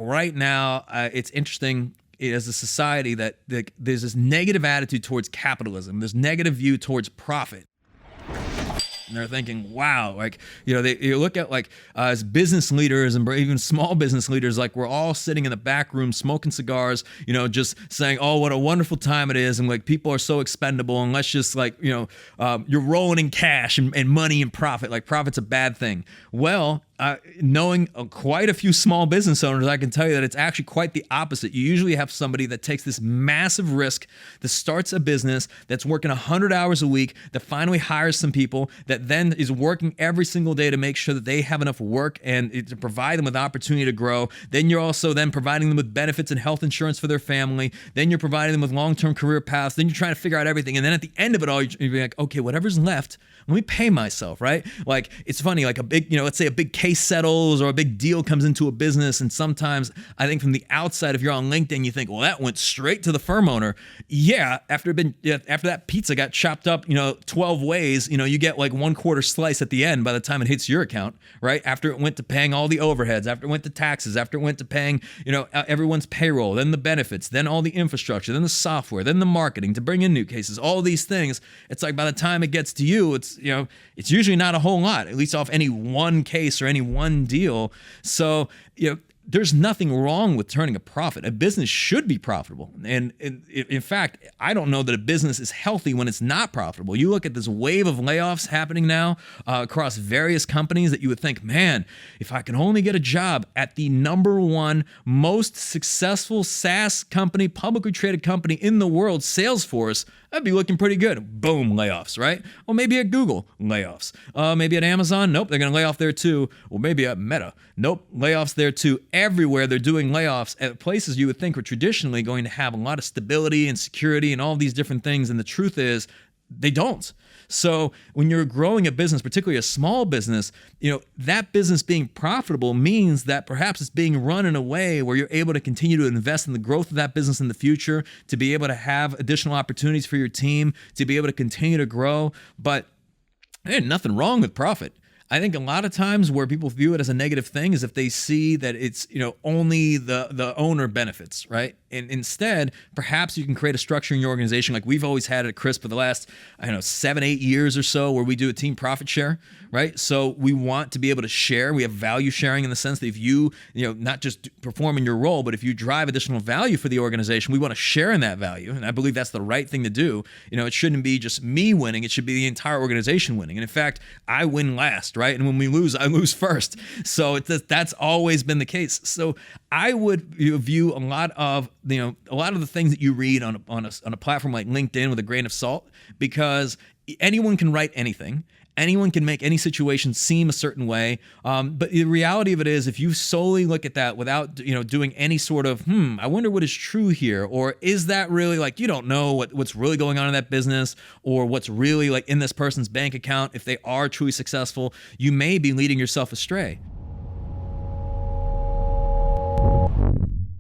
right now, it's interesting as a society that there's this negative attitude towards capitalism. There's negative view towards profit. And they're thinking, wow, like, you look at like as business leaders and even small business leaders, like we're all sitting in the back room smoking cigars, just saying, oh, what a wonderful time it is. And like people are so expendable and let's just like, you're rolling in cash and money and profit. Like profit's a bad thing. Well, knowing quite a few small business owners, I can tell you that it's actually quite the opposite. You usually have somebody that takes this massive risk, that starts a business, that's working 100 hours a week, that finally hires some people, that then is working every single day to make sure that they have enough work and to provide them with opportunity to grow. Then you're also then providing them with benefits and health insurance for their family. Then you're providing them with long-term career paths. Then you're trying to figure out everything. And then at the end of it all, you're like, okay, whatever's left, let me pay myself, right? Like, it's funny, like a big, let's say a big case settles or a big deal comes into a business. And sometimes I think from the outside, if you're on LinkedIn, you think, well, that went straight to the firm owner. Yeah, after that pizza got chopped up, 12 ways, you get like 1/4 slice at the end by the time it hits your account, right? After it went to paying all the overheads, after it went to taxes, after it went to paying, everyone's payroll, then the benefits, then all the infrastructure, then the software, then the marketing to bring in new cases, all these things. It's like by the time it gets to you, it's usually not a whole lot, at least off any one case or any one deal. So, there's nothing wrong with turning a profit. A business should be profitable. And in fact, I don't know that a business is healthy when it's not profitable. You look at this wave of layoffs happening now across various companies that you would think, man, if I can only get a job at the #1 most successful SaaS company, publicly traded company in the world, Salesforce, I'd be looking pretty good. Boom, layoffs, right? Well, maybe at Google, layoffs. Maybe at Amazon, nope, they're going to lay off there too. Well, maybe at Meta, nope, layoffs there too. Everywhere they're doing layoffs at places you would think were traditionally going to have a lot of stability and security and all these different things. And the truth is, they don't. So when you're growing a business, particularly a small business, that business being profitable means that perhaps it's being run in a way where you're able to continue to invest in the growth of that business in the future, to be able to have additional opportunities for your team, to be able to continue to grow. But there's nothing wrong with profit. I think a lot of times where people view it as a negative thing is if they see that it's, only the owner benefits, right? And instead, perhaps you can create a structure in your organization like we've always had at Crisp for the last, 7-8 years or so, where we do a team profit share, right? So we want to be able to share. We have value sharing in the sense that if you, not just perform in your role, but if you drive additional value for the organization, we want to share in that value. And I believe that's the right thing to do. It shouldn't be just me winning. It should be the entire organization winning. And in fact, I win last, right? And when we lose, I lose first. So that's always been the case. So I would view a lot of the things that you read on a platform like LinkedIn with a grain of salt, because anyone can write anything. Anyone can make any situation seem a certain way. But the reality of it is, if you solely look at that without, doing any sort of, I wonder what is true here, or is that really like, you don't know what's really going on in that business, or what's really like in this person's bank account, if they are truly successful, you may be leading yourself astray.